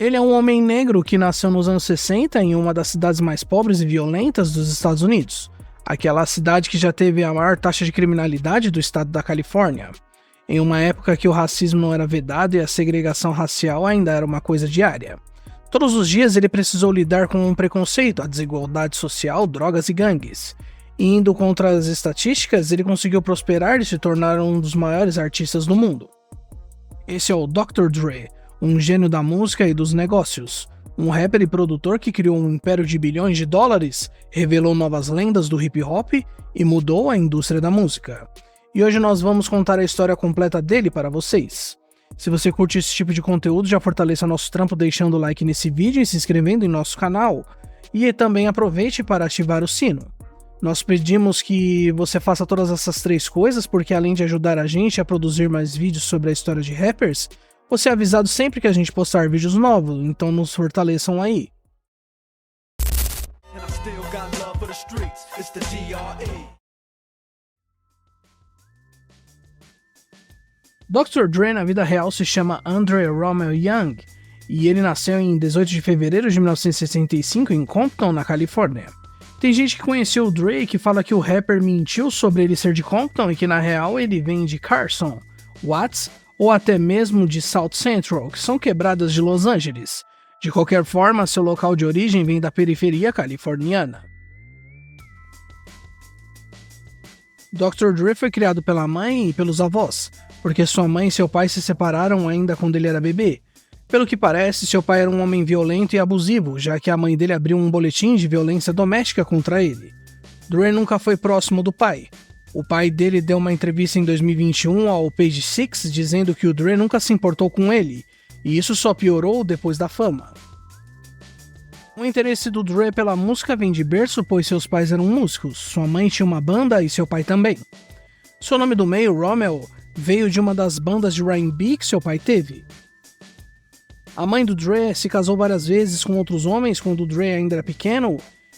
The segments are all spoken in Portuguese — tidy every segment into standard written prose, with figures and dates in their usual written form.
Ele é um homem negro que nasceu nos anos 60 em uma das cidades mais pobres e violentas dos Estados Unidos, aquela cidade que já teve a maior taxa de criminalidade do estado da Califórnia, em uma época que o racismo não era vedado e a segregação racial ainda era uma coisa diária. Todos os dias ele precisou lidar com um preconceito, a desigualdade social, drogas e gangues. E indo contra as estatísticas, ele conseguiu prosperar e se tornar um dos maiores artistas do mundo. Esse é o Dr. Dre, um gênio da música e dos negócios. Um rapper e produtor que criou um império de bilhões de dólares, revelou novas lendas do hip hop e mudou a indústria da música. E hoje nós vamos contar a história completa dele para vocês. Se você curte esse tipo de conteúdo, já fortaleça nosso trampo deixando o like nesse vídeo e se inscrevendo em nosso canal. E também aproveite para ativar o sino. Nós pedimos que você faça todas essas 3 coisas porque além de ajudar a gente a produzir mais vídeos sobre a história de rappers, você é avisado sempre que a gente postar vídeos novos, então nos fortaleçam aí. Dr. Dre na vida real se chama Andre Romeo Young e ele nasceu em 18 de fevereiro de 1965 em Compton, na Califórnia. Tem gente que conheceu o Dre que fala que o rapper mentiu sobre ele ser de Compton e que na real ele vem de Carson, Watts ou até mesmo de South Central, que são quebradas de Los Angeles. De qualquer forma, seu local de origem vem da periferia californiana. Dr. Dre foi criado pela mãe e pelos avós, porque sua mãe e seu pai se separaram ainda quando ele era bebê. Pelo que parece, seu pai era um homem violento e abusivo, já que a mãe dele abriu um boletim de violência doméstica contra ele. Dre nunca foi próximo do pai. O pai dele deu uma entrevista em 2021 ao Page Six dizendo que o Dre nunca se importou com ele, e isso só piorou depois da fama. O interesse do Dre pela música vem de berço, pois seus pais eram músicos, sua mãe tinha uma banda e seu pai também. Seu nome do meio, Romeo, veio de uma das bandas de R&B que seu pai teve. A mãe do Dre se casou várias vezes com outros homens quando o Dre ainda era pequeno,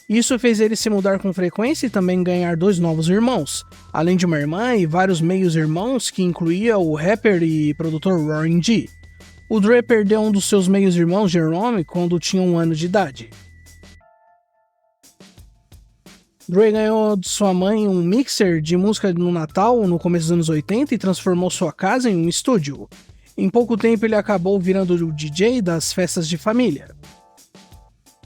e isso fez ele se mudar com frequência e também ganhar 2 novos irmãos, além de uma irmã e vários meios-irmãos que incluía o rapper e produtor Warren G. O Dre perdeu um dos seus meios-irmãos, Jerome, quando tinha 1 ano de idade. Dre ganhou de sua mãe um mixer de música no Natal no começo dos anos 80 e transformou sua casa em um estúdio. Em pouco tempo ele acabou virando o DJ das festas de família.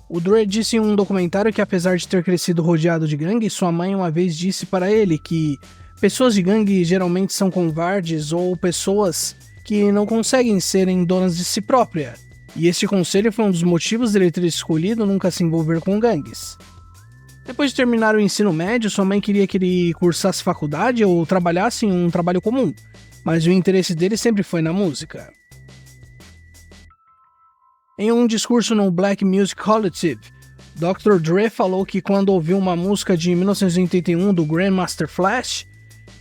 O Dre disse em um documentário que apesar de ter crescido rodeado de gangue, sua mãe uma vez disse para ele que pessoas de gangue geralmente são covardes ou pessoas que não conseguem serem donas de si própria. E este conselho foi um dos motivos dele ter escolhido nunca se envolver com gangues. Depois de terminar o ensino médio, sua mãe queria que ele cursasse faculdade ou trabalhasse em um trabalho comum, mas o interesse dele sempre foi na música. Em um discurso no Black Music Collective, Dr. Dre falou que quando ouviu uma música de 1981 do Grandmaster Flash,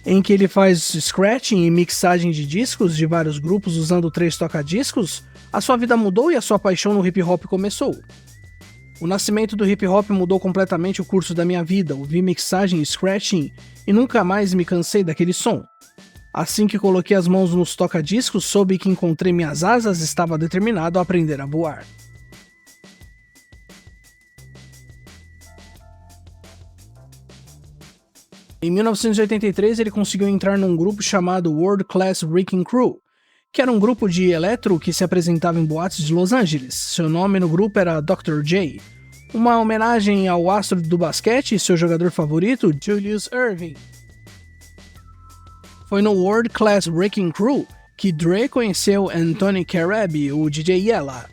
em que ele faz scratching e mixagem de discos de vários grupos usando 3 toca-discos, a sua vida mudou e a sua paixão no hip hop começou. O nascimento do hip hop mudou completamente o curso da minha vida, ouvi mixagem e scratching e nunca mais me cansei daquele som. Assim que coloquei as mãos nos toca-discos, soube que encontrei minhas asas e estava determinado a aprender a voar. Em 1983, ele conseguiu entrar num grupo chamado World Class Wrecking Crew, que era um grupo de eletro que se apresentava em boates de Los Angeles. Seu nome no grupo era Dr. J, uma homenagem ao astro do basquete e seu jogador favorito, Julius Erving. Foi no World Class Wrecking Crew que Dre conheceu Anthony Carabbi, o DJ Yella.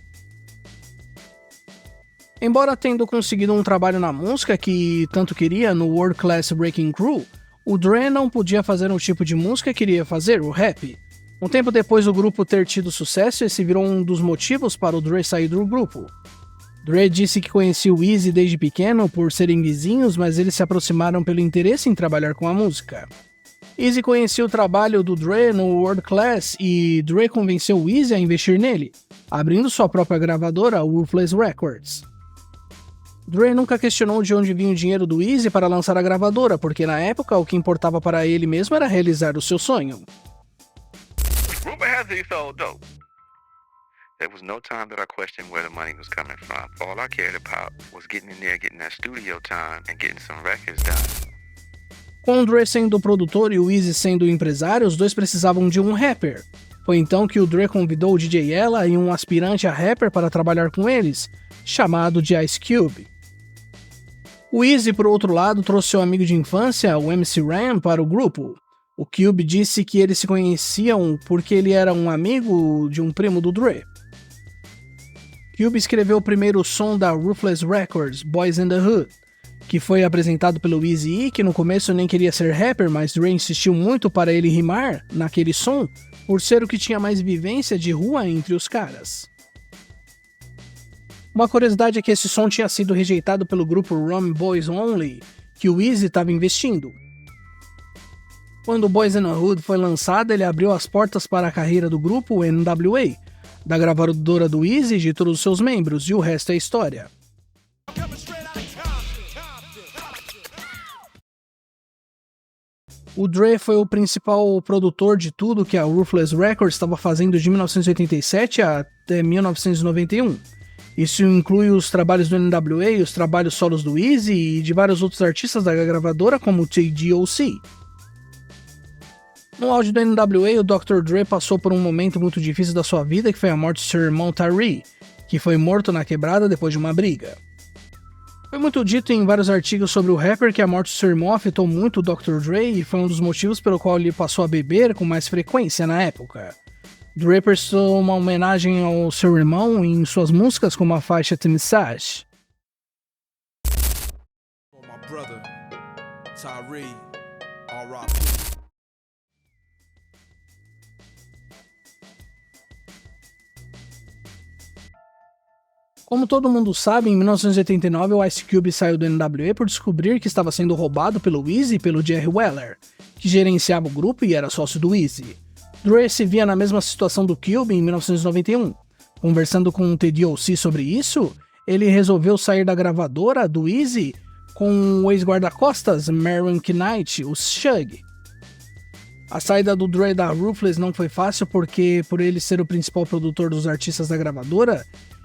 Embora tendo conseguido um trabalho na música que tanto queria no World Class Wrecking Crew, o Dre não podia fazer o tipo de música que queria fazer, o rap. Um tempo depois do grupo ter tido sucesso, esse virou um dos motivos para o Dre sair do grupo. Dre disse que conhecia o Eazy desde pequeno por serem vizinhos, mas eles se aproximaram pelo interesse em trabalhar com a música. Eazy conhecia o trabalho do Dre no World Class e Dre convenceu o Eazy a investir nele, abrindo sua própria gravadora, a Ruthless Records. Dre nunca questionou de onde vinha o dinheiro do Eazy para lançar a gravadora, porque na época o que importava para ele mesmo era realizar o seu sonho. Rumor has it he sold dope. There was no time that I questioned where the money was coming from. All I cared about was getting in there, getting that studio time, and getting some records done. Com o Dre sendo o produtor e o Eazy sendo o empresário, os dois precisavam de um rapper. Foi então que o Dre convidou o DJ Ella e um aspirante a rapper para trabalhar com eles, chamado de Ice Cube. O Eazy, por outro lado, trouxe seu amigo de infância, o MC Ren, para o grupo. O Cube disse que eles se conheciam porque ele era um amigo de um primo do Dre. Cube escreveu o primeiro som da Ruthless Records, Boys in the Hood, que foi apresentado pelo Eazy-E, que no começo nem queria ser rapper, mas Dre insistiu muito para ele rimar naquele som, por ser o que tinha mais vivência de rua entre os caras. Uma curiosidade é que esse som tinha sido rejeitado pelo grupo Rum Boys Only, que o Eazy estava investindo. Quando Boys in the Hood foi lançado, ele abriu as portas para a carreira do grupo NWA, da gravadora do Eazy e de todos os seus membros, e o resto é história. O Dre foi o principal produtor de tudo que a Ruthless Records estava fazendo de 1987 até 1991. Isso inclui os trabalhos do NWA, os trabalhos solos do Eazy e de vários outros artistas da gravadora como TDOC. No auge do NWA, o Dr. Dre passou por um momento muito difícil da sua vida, que foi a morte de seu irmão Tyree, que foi morto na quebrada depois de uma briga. Foi muito dito em vários artigos sobre o rapper que a morte de seu irmão afetou muito o Dr. Dre e foi um dos motivos pelo qual ele passou a beber com mais frequência na época. Dre prestou uma homenagem ao seu irmão em suas músicas como a faixa The Message. Como todo mundo sabe, em 1989 o Ice Cube saiu do NWA por descobrir que estava sendo roubado pelo Eazy e pelo Jerry Weller, que gerenciava o grupo e era sócio do Eazy. Dre se via na mesma situação do Cube em 1991. Conversando com o TDOC sobre isso, ele resolveu sair da gravadora do Eazy com o ex-guarda-costas Marion Knight, o Shug. A saída do Dre da Ruthless não foi fácil porque, por ele ser o principal produtor dos artistas da gravadora,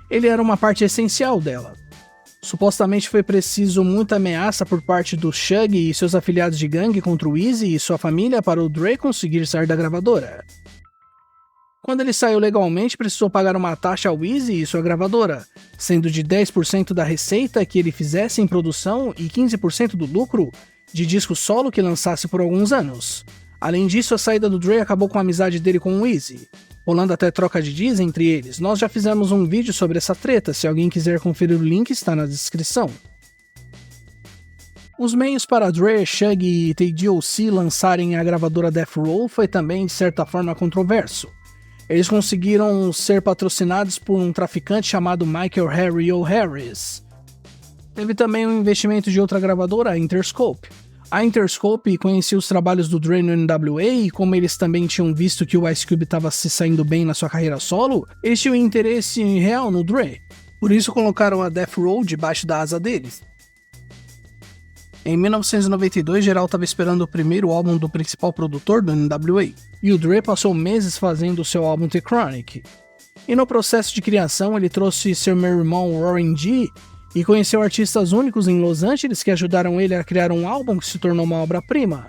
ele era uma parte essencial dela. Supostamente foi preciso muita ameaça por parte do Shug e seus afiliados de gangue contra o Eazy e sua família para o Dre conseguir sair da gravadora. Quando ele saiu legalmente, precisou pagar uma taxa ao Eazy e sua gravadora, sendo de 10% da receita que ele fizesse em produção e 15% do lucro de disco solo que lançasse por alguns anos. Além disso, a saída do Dre acabou com a amizade dele com o Eazy, rolando até troca de dias entre eles. Nós já fizemos um vídeo sobre essa treta, se alguém quiser conferir o link está na descrição. Os meios para Dre, Shug e TDOC lançarem a gravadora Death Row foi também de certa forma controverso. Eles conseguiram ser patrocinados por um traficante chamado Michael Harry O'Harris. Teve também um investimento de outra gravadora, a Interscope. A Interscope conhecia os trabalhos do Dre no NWA e como eles também tinham visto que o Ice Cube estava se saindo bem na sua carreira solo, eles tinham interesse real no Dre. Por isso colocaram a Death Row debaixo da asa deles. Em 1992, geral estava esperando o primeiro álbum do principal produtor do NWA, e o Dre passou meses fazendo o seu álbum The Chronic. E no processo de criação ele trouxe seu irmão Warren G, e conheceu artistas únicos em Los Angeles que ajudaram ele a criar um álbum que se tornou uma obra-prima.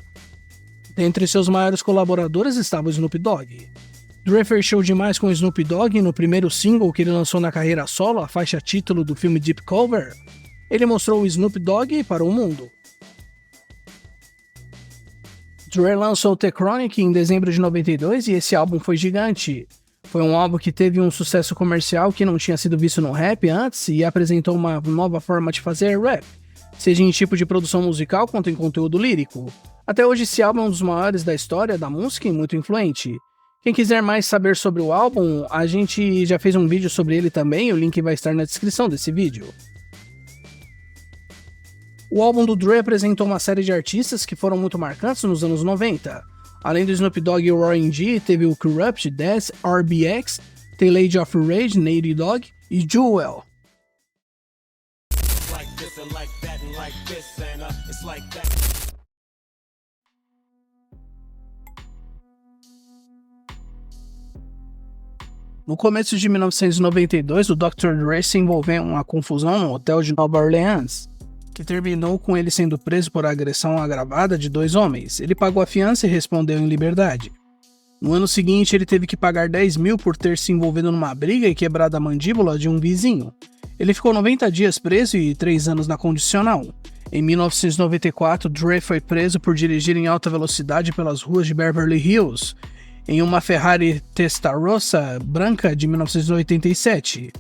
Dentre seus maiores colaboradores estava o Snoop Dogg. Dre fechou demais com o Snoop Dogg no primeiro single que ele lançou na carreira solo, a faixa título do filme Deep Cover. Ele mostrou o Snoop Dogg para o mundo. Dre lançou The Chronic em dezembro de 92 e esse álbum foi gigante. Foi um álbum que teve um sucesso comercial que não tinha sido visto no rap antes e apresentou uma nova forma de fazer rap, seja em tipo de produção musical quanto em conteúdo lírico. Até hoje esse álbum é um dos maiores da história da música e muito influente. Quem quiser mais saber sobre o álbum, a gente já fez um vídeo sobre ele também, o link vai estar na descrição desse vídeo. O álbum do Dre apresentou uma série de artistas que foram muito marcantes nos anos 90. Além do Snoop Dogg e o Warren G, teve o Kurupt, Dez, RBX, The Lady of Rage, Nate Dogg e Jewel. No começo de 1992, o Dr. Dre se envolveu em uma confusão no hotel de Nova Orleans, que terminou com ele sendo preso por agressão agravada de 2 homens. Ele pagou a fiança e respondeu em liberdade. No ano seguinte, ele teve que pagar 10 mil por ter se envolvido numa briga e quebrado a mandíbula de um vizinho. Ele ficou 90 dias preso e 3 anos na condicional. Em 1994, Dre foi preso por dirigir em alta velocidade pelas ruas de Beverly Hills, em uma Ferrari Testarossa branca de 1987.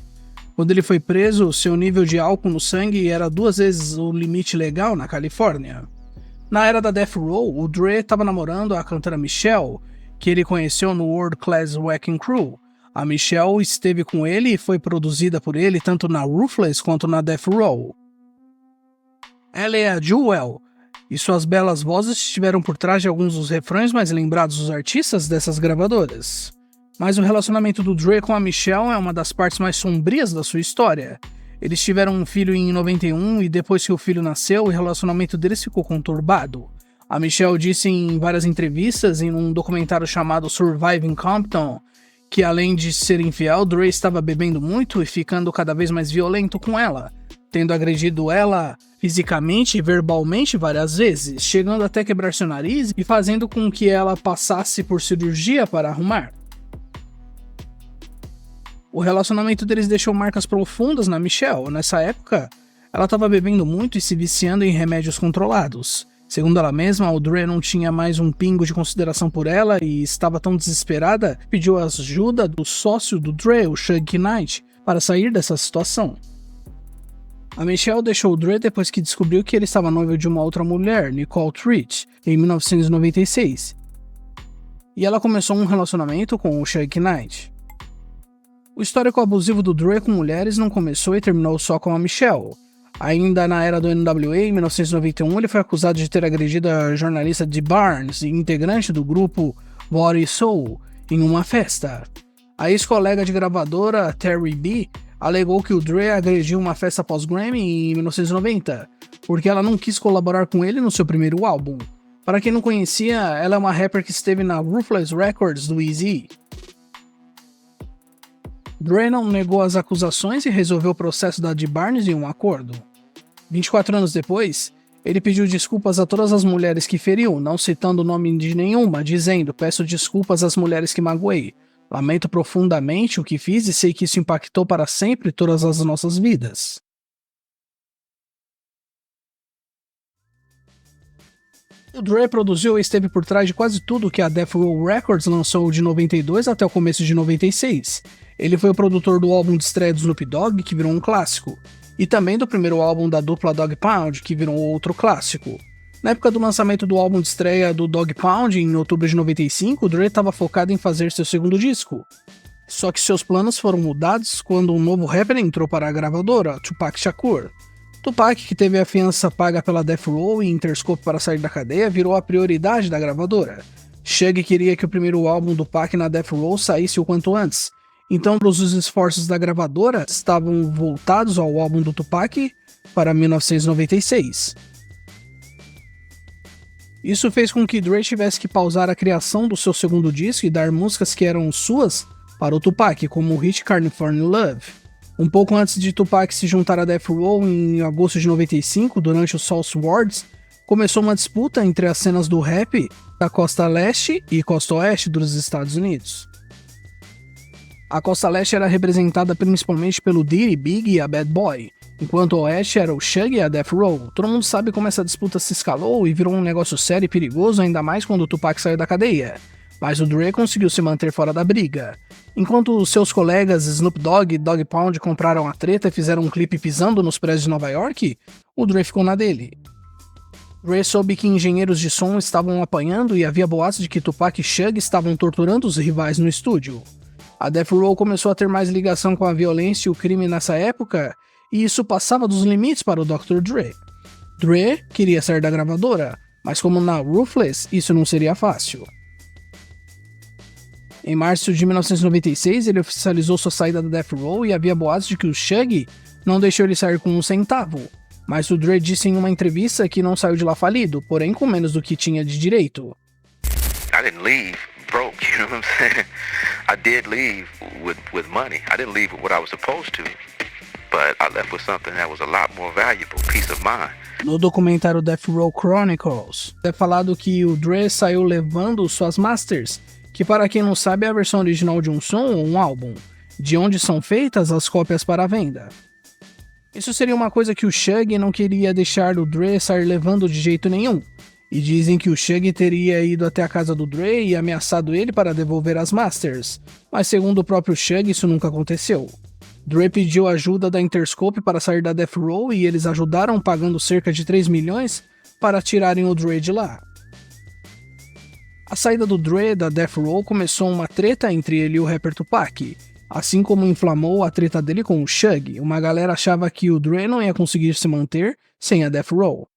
Quando ele foi preso, seu nível de álcool no sangue era 2 vezes o limite legal na Califórnia. Na era da Death Row, o Dre estava namorando a cantora Michelle, que ele conheceu no World Class Wrecking Crew. A Michelle esteve com ele e foi produzida por ele tanto na Ruthless quanto na Death Row. Ela é a Jewel, e suas belas vozes estiveram por trás de alguns dos refrões mais lembrados dos artistas dessas gravadoras. Mas o relacionamento do Dre com a Michelle é uma das partes mais sombrias da sua história. Eles tiveram um filho em 91 e depois que o filho nasceu, o relacionamento deles ficou conturbado. A Michelle disse em várias entrevistas, em um documentário chamado Surviving Compton, que além de ser infiel, Dre estava bebendo muito e ficando cada vez mais violento com ela, tendo agredido ela fisicamente e verbalmente várias vezes, chegando até quebrar seu nariz e fazendo com que ela passasse por cirurgia para arrumar. O relacionamento deles deixou marcas profundas na Michelle. Nessa época, ela estava bebendo muito e se viciando em remédios controlados. Segundo ela mesma, o Dre não tinha mais um pingo de consideração por ela e estava tão desesperada, pediu a ajuda do sócio do Dre, o Suge Knight, para sair dessa situação. A Michelle deixou o Dre depois que descobriu que ele estava noivo de uma outra mulher, Nicole Tritt, em 1996. E ela começou um relacionamento com o Suge Knight. O histórico abusivo do Dre com mulheres não começou e terminou só com a Michelle. Ainda na era do NWA, em 1991, ele foi acusado de ter agredido a jornalista Dee Barnes, integrante do grupo Body Soul, em uma festa. A ex-colega de gravadora, Terry B., alegou que o Dre agrediu uma festa pós-Grammy em 1990, porque ela não quis colaborar com ele no seu primeiro álbum. Para quem não conhecia, ela é uma rapper que esteve na Ruthless Records do Eazy. Dre não negou as acusações e resolveu o processo da Dee Barnes em um acordo. 24 anos depois, ele pediu desculpas a todas as mulheres que feriu, não citando o nome de nenhuma, dizendo: "Peço desculpas às mulheres que magoei. Lamento profundamente o que fiz e sei que isso impactou para sempre todas as nossas vidas." O Dre produziu e esteve por trás de quase tudo que a Death Row Records lançou de 92 até o começo de 96. Ele foi o produtor do álbum de estreia do Snoop Dogg, que virou um clássico, e também do primeiro álbum da dupla Dogg Pound, que virou outro clássico. Na época do lançamento do álbum de estreia do Dogg Pound, em outubro de 95, o Dre estava focado em fazer seu segundo disco. Só que seus planos foram mudados quando um novo rapper entrou para a gravadora, Tupac Shakur. Tupac, que teve a fiança paga pela Death Row e Interscope para sair da cadeia, virou a prioridade da gravadora. Suge queria que o primeiro álbum do Pac na Death Row saísse o quanto antes, então todos os esforços da gravadora estavam voltados ao álbum do Tupac para 1996. Isso fez com que Dre tivesse que pausar a criação do seu segundo disco e dar músicas que eram suas para o Tupac, como o hit California Love. Um pouco antes de Tupac se juntar a Death Row em agosto de 95, durante o South Wars, começou uma disputa entre as cenas do rap da costa leste e costa oeste dos Estados Unidos. A costa leste era representada principalmente pelo Diddy, Big e a Bad Boy, enquanto o oeste era o Suge e a Death Row. Todo mundo sabe como essa disputa se escalou e virou um negócio sério e perigoso, ainda mais quando o Tupac saiu da cadeia. Mas o Dre conseguiu se manter fora da briga. Enquanto seus colegas Snoop Dogg e Dogg Pound compraram a treta e fizeram um clipe pisando nos prédios de Nova York, o Dre ficou na dele. Dre soube que engenheiros de som estavam apanhando e havia boatos de que Tupac e Suge estavam torturando os rivais no estúdio. A Death Row começou a ter mais ligação com a violência e o crime nessa época, e isso passava dos limites para o Dr. Dre. Dre queria sair da gravadora, mas como na Ruthless, isso não seria fácil. Em março de 1996, ele oficializou sua saída da Death Row e havia boatos de que o Suge não deixou ele sair com um centavo, mas o Dre disse em uma entrevista que não saiu de lá falido, porém com menos do que tinha de direito. I didn't leave broke, you know what I'm saying? I did leave with money. I didn't leave with what I was supposed to, but I left with something that was a lot more valuable, peace of mind. No documentário Death Row Chronicles, é falado que o Dre saiu levando suas masters, que para quem não sabe é a versão original de um som ou um álbum, de onde são feitas as cópias para a venda. Isso seria uma coisa que o Shug não queria deixar o Dre sair levando de jeito nenhum, e dizem que o Shug teria ido até a casa do Dre e ameaçado ele para devolver as masters, mas segundo o próprio Shug isso nunca aconteceu. Dre pediu ajuda da Interscope para sair da Death Row e eles ajudaram pagando cerca de 3 milhões para tirarem o Dre de lá. A saída do Dre da Death Row começou uma treta entre ele e o rapper Tupac, assim como inflamou a treta dele com o Shug. Uma galera achava que o Dre não ia conseguir se manter sem a Death Row.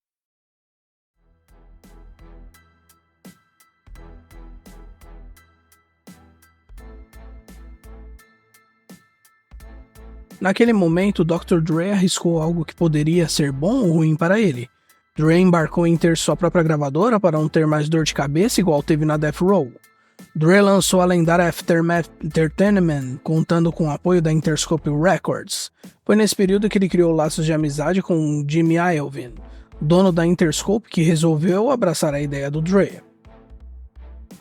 Naquele momento, o Dr. Dre arriscou algo que poderia ser bom ou ruim para ele. Dre embarcou em ter sua própria gravadora para não ter mais dor de cabeça igual teve na Death Row. Dre lançou a lendária Aftermath Entertainment, contando com o apoio da Interscope Records. Foi nesse período que ele criou laços de amizade com Jimmy Iovine, dono da Interscope, que resolveu abraçar a ideia do Dre.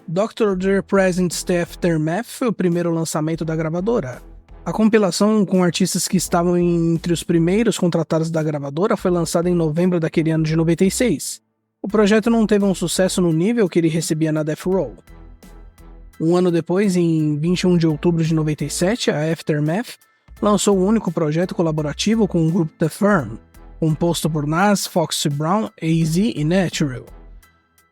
Dr. Dre Presents The Aftermath foi o primeiro lançamento da gravadora. A compilação com artistas que estavam entre os primeiros contratados da gravadora foi lançada em novembro daquele ano de 96. O projeto não teve um sucesso no nível que ele recebia na Death Row. Um ano depois, em 21 de outubro de 97, a Aftermath lançou o único projeto colaborativo com o grupo The Firm, composto por Nas, Foxy Brown, AZ e Natural.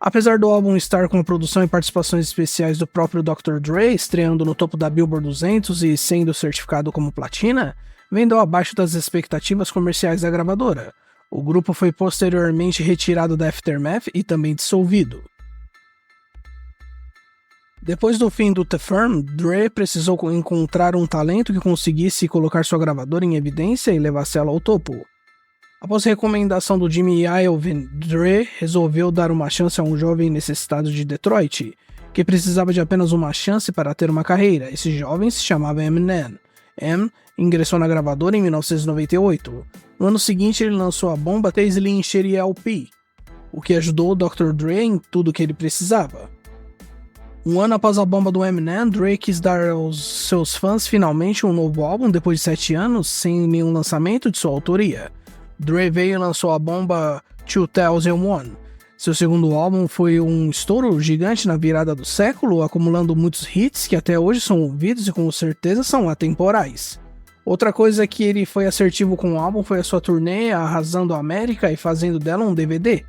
Apesar do álbum estar com a produção e participações especiais do próprio Dr. Dre, estreando no topo da Billboard 200 e sendo certificado como platina, vendeu abaixo das expectativas comerciais da gravadora. O grupo foi posteriormente retirado da Aftermath e também dissolvido. Depois do fim do The Firm, Dre precisou encontrar um talento que conseguisse colocar sua gravadora em evidência e levasse ela ao topo. Após recomendação do Jimmy Iovine, Dre resolveu dar uma chance a um jovem necessitado de Detroit, que precisava de apenas uma chance para ter uma carreira. Esse jovem se chamava Eminem. M ingressou na gravadora em 1998. No ano seguinte, ele lançou a bomba The Slim Shady LP, o que ajudou o Dr. Dre em tudo o que ele precisava. Um ano após a bomba do Eminem, Dre quis dar aos seus fãs finalmente um novo álbum depois de 7 anos sem nenhum lançamento de sua autoria. Dre veio e lançou a bomba 2001. Seu segundo álbum foi um estouro gigante na virada do século, acumulando muitos hits que até hoje são ouvidos e com certeza são atemporais. Outra coisa que ele foi assertivo com o álbum foi a sua turnê arrasando a América e fazendo dela um DVD,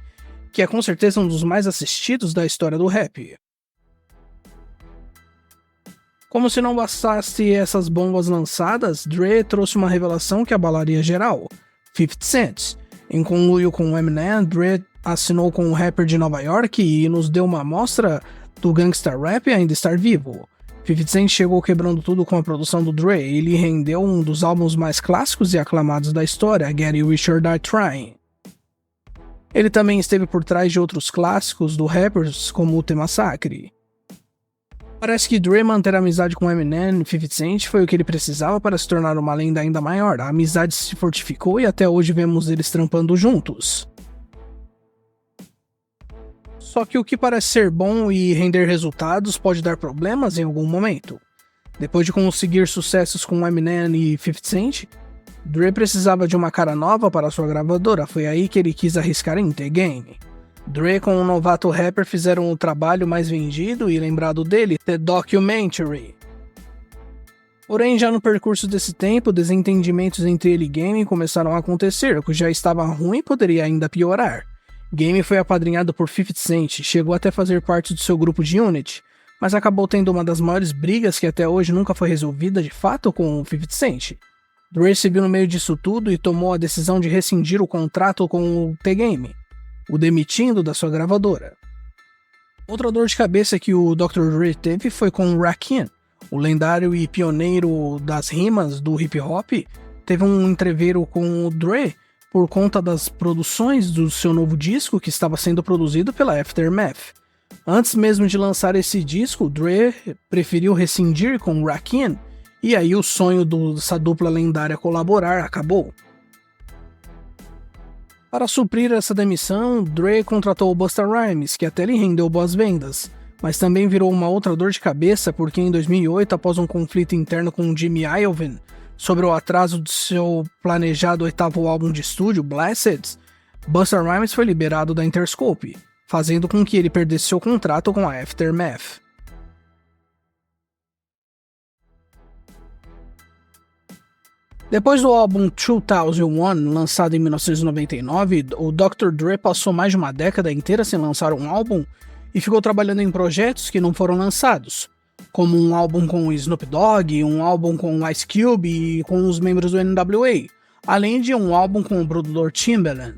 que é com certeza um dos mais assistidos da história do rap. Como se não bastasse essas bombas lançadas, Dre trouxe uma revelação que abalaria geral: 50 Cent. Em conluio com Eminem, Dre assinou com um rapper de Nova York e nos deu uma amostra do gangsta rap ainda estar vivo. 50 Cent chegou quebrando tudo com a produção do Dre e lhe rendeu um dos álbuns mais clássicos e aclamados da história, Get Rich or Die Trying. Ele também esteve por trás de outros clássicos do rappers como o The Massacre. Parece que Dre manter a amizade com Eminem e 50 Cent foi o que ele precisava para se tornar uma lenda ainda maior. A amizade se fortificou e até hoje vemos eles trampando juntos. Só que o que parece ser bom e render resultados pode dar problemas em algum momento. Depois de conseguir sucessos com Eminem e 50 Cent, Dre precisava de uma cara nova para sua gravadora. Foi aí que ele quis arriscar em The Game. Dre com o novato rapper fizeram o trabalho mais vendido e lembrado dele, The Documentary. Porém, já no percurso desse tempo, desentendimentos entre ele e Game começaram a acontecer, o que já estava ruim poderia ainda piorar. Game foi apadrinhado por 50 Cent, chegou até fazer parte do seu grupo de Unity, mas acabou tendo uma das maiores brigas que até hoje nunca foi resolvida de fato com o 50 Cent. Dre se viu no meio disso tudo e tomou a decisão de rescindir o contrato com o The Game, o demitindo da sua gravadora. Outra dor de cabeça que o Dr. Dre teve foi com Rakim, o lendário e pioneiro das rimas do hip hop. Teve um entreveiro com o Dre por conta das produções do seu novo disco que estava sendo produzido pela Aftermath. Antes mesmo de lançar esse disco, Dre preferiu rescindir com Rakim, e aí o sonho dessa dupla lendária colaborar acabou. Para suprir essa demissão, Dre contratou o Busta Rhymes, que até lhe rendeu boas vendas, mas também virou uma outra dor de cabeça porque em 2008, após um conflito interno com Jimmy Iovine sobre o atraso do seu planejado 8º álbum de estúdio, Blessed, Busta Rhymes foi liberado da Interscope, fazendo com que ele perdesse seu contrato com a Aftermath. Depois do álbum 2001, lançado em 1999, o Dr. Dre passou mais de uma década inteira sem lançar um álbum e ficou trabalhando em projetos que não foram lançados, como um álbum com o Snoop Dogg, um álbum com o Ice Cube e com os membros do NWA, além de um álbum com o produtor Timbaland.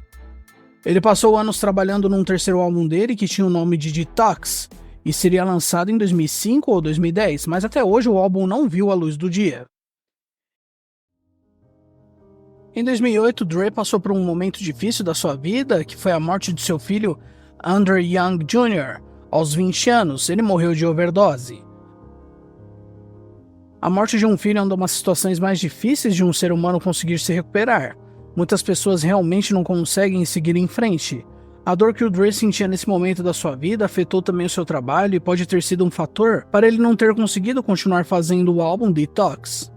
Ele passou anos trabalhando num terceiro álbum dele que tinha o nome de Detox e seria lançado em 2005 ou 2010, mas até hoje o álbum não viu a luz do dia. Em 2008, Dre passou por um momento difícil da sua vida, que foi a morte de seu filho Andre Young Jr. Aos 20 anos, ele morreu de overdose. A morte de um filho é uma das situações mais difíceis de um ser humano conseguir se recuperar. Muitas pessoas realmente não conseguem seguir em frente. A dor que o Dre sentia nesse momento da sua vida afetou também o seu trabalho e pode ter sido um fator para ele não ter conseguido continuar fazendo o álbum Detox.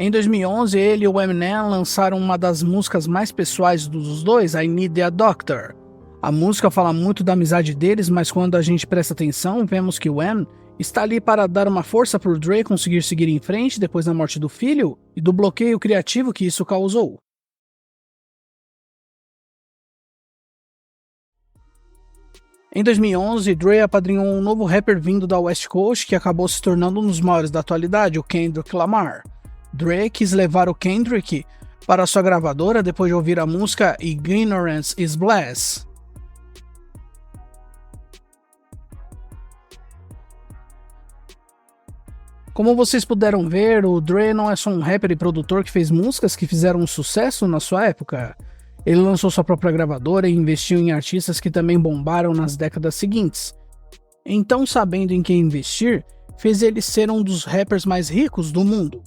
Em 2011, ele e o Eminem lançaram uma das músicas mais pessoais dos dois, I Need a Doctor. A música fala muito da amizade deles, mas quando a gente presta atenção, vemos que o Em está ali para dar uma força para o Dre conseguir seguir em frente depois da morte do filho e do bloqueio criativo que isso causou. Em 2011, Dre apadrinhou um novo rapper vindo da West Coast que acabou se tornando um dos maiores da atualidade, o Kendrick Lamar. Dre quis levar o Kendrick para sua gravadora depois de ouvir a música Ignorance is Bliss. Como vocês puderam ver, o Dre não é só um rapper e produtor que fez músicas que fizeram sucesso na sua época. Ele lançou sua própria gravadora e investiu em artistas que também bombaram nas décadas seguintes. Então, sabendo em quem investir, fez ele ser um dos rappers mais ricos do mundo.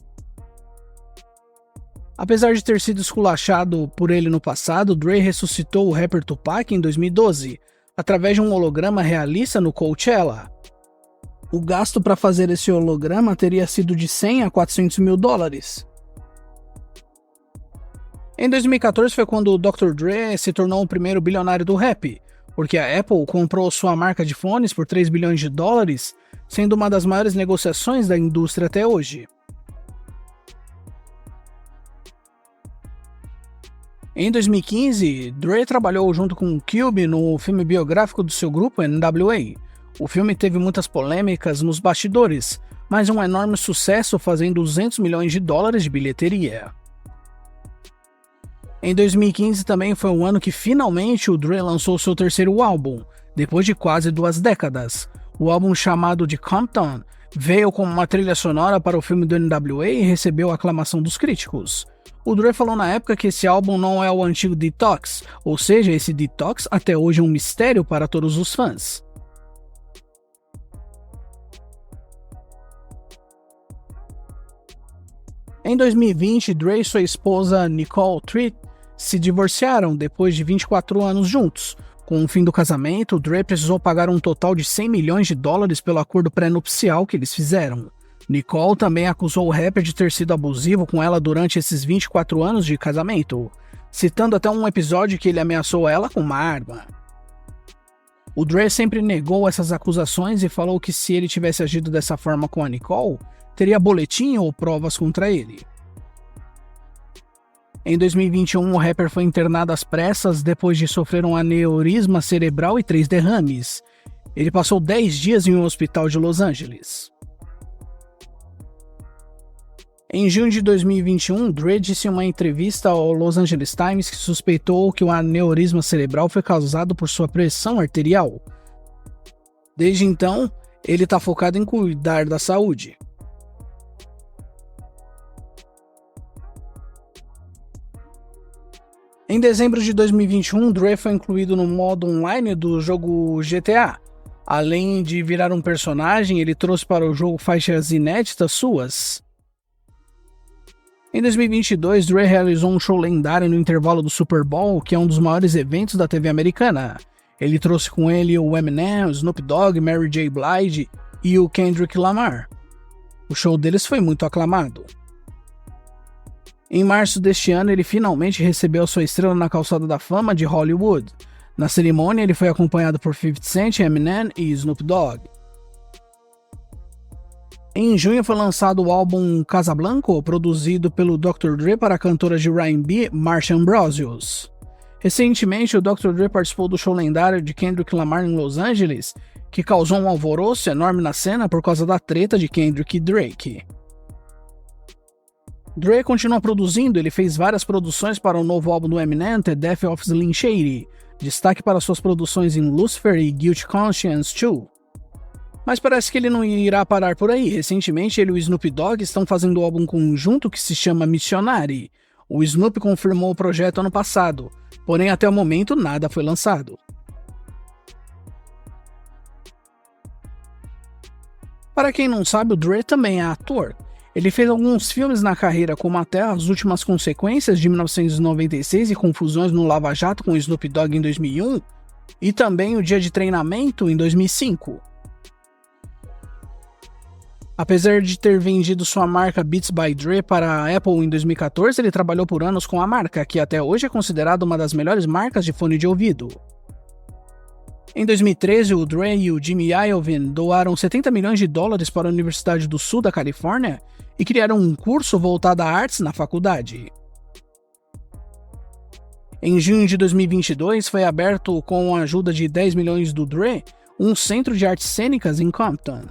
Apesar de ter sido esculachado por ele no passado, Dre ressuscitou o rapper Tupac em 2012, através de um holograma realista no Coachella. O gasto para fazer esse holograma teria sido de 100 a 400 mil dólares. Em 2014 foi quando o Dr. Dre se tornou o primeiro bilionário do rap, porque a Apple comprou sua marca de fones por 3 bilhões de dólares, sendo uma das maiores negociações da indústria até hoje. Em 2015, Dre trabalhou junto com Cube no filme biográfico do seu grupo NWA. O filme teve muitas polêmicas nos bastidores, mas um enorme sucesso, fazendo 200 milhões de dólares de bilheteria. Em 2015 também foi o ano que finalmente o Dre lançou seu terceiro álbum, depois de quase 2 décadas. O álbum chamado de Compton veio como uma trilha sonora para o filme do NWA e recebeu a aclamação dos críticos. O Dre falou na época que esse álbum não é o antigo Detox, ou seja, esse Detox até hoje é um mistério para todos os fãs. Em 2020, Dre e sua esposa Nicole Treat se divorciaram depois de 24 anos juntos. Com o fim do casamento, Dre precisou pagar um total de 100 milhões de dólares pelo acordo pré-nupcial que eles fizeram. Nicole também acusou o rapper de ter sido abusivo com ela durante esses 24 anos de casamento, citando até um episódio que ele ameaçou ela com uma arma. O Dre sempre negou essas acusações e falou que se ele tivesse agido dessa forma com a Nicole, teria boletim ou provas contra ele. Em 2021, o rapper foi internado às pressas depois de sofrer um aneurisma cerebral e 3 derrames. Ele passou 10 dias em um hospital de Los Angeles. Em junho de 2021, Dre disse em uma entrevista ao Los Angeles Times que suspeitou que o aneurisma cerebral foi causado por sua pressão arterial. Desde então, ele está focado em cuidar da saúde. Em dezembro de 2021, Dre foi incluído no modo online do jogo GTA. Além de virar um personagem, ele trouxe para o jogo faixas inéditas suas. Em 2022, Dre realizou um show lendário no intervalo do Super Bowl, que é um dos maiores eventos da TV americana. Ele trouxe com ele o Eminem, o Snoop Dogg, Mary J. Blige e o Kendrick Lamar. O show deles foi muito aclamado. Em março deste ano, ele finalmente recebeu sua estrela na calçada da fama de Hollywood. Na cerimônia, ele foi acompanhado por 50 Cent, Eminem e Snoop Dogg. Em junho foi lançado o álbum Casablanca, produzido pelo Dr. Dre para a cantora de R&B Marsha Ambrosius. Recentemente, o Dr. Dre participou do show lendário de Kendrick Lamar em Los Angeles, que causou um alvoroço enorme na cena por causa da treta de Kendrick e Drake. Dre continua produzindo, ele fez várias produções para o novo álbum do Eminem, The Death of Slim Shady, destaque para suas produções em Lucifer e Guilty Conscience 2. Mas parece que ele não irá parar por aí. Recentemente, ele e o Snoop Dogg estão fazendo um álbum conjunto que se chama Missionary. O Snoop confirmou o projeto ano passado, porém até o momento nada foi lançado. Para quem não sabe, o Dre também é ator. Ele fez alguns filmes na carreira, como até As Últimas Consequências, de 1996, e Confusões no Lava Jato com Snoop Dogg em 2001, e também O Dia de Treinamento em 2005. Apesar de ter vendido sua marca Beats by Dre para a Apple em 2014, ele trabalhou por anos com a marca, que até hoje é considerada uma das melhores marcas de fone de ouvido. Em 2013, o Dre e o Jimmy Iovine doaram $70 milhões para a Universidade do Sul da Califórnia e criaram um curso voltado a artes na faculdade. Em junho de 2022, foi aberto, com a ajuda de $10 milhões do Dre, um centro de artes cênicas em Compton.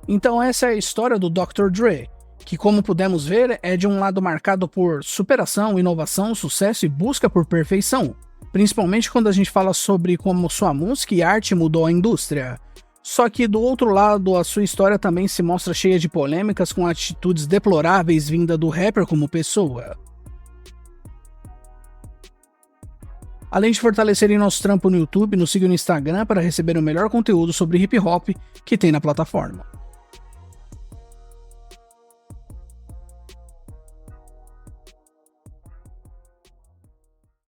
Então essa é a história do Dr. Dre, que, como pudemos ver, é de um lado marcado por superação, inovação, sucesso e busca por perfeição, principalmente quando a gente fala sobre como sua música e arte mudou a indústria. Só que do outro lado, a sua história também se mostra cheia de polêmicas, com atitudes deploráveis vinda do rapper como pessoa. Além de fortalecerem nosso trampo no YouTube, nos siga no Instagram para receber o melhor conteúdo sobre hip hop que tem na plataforma.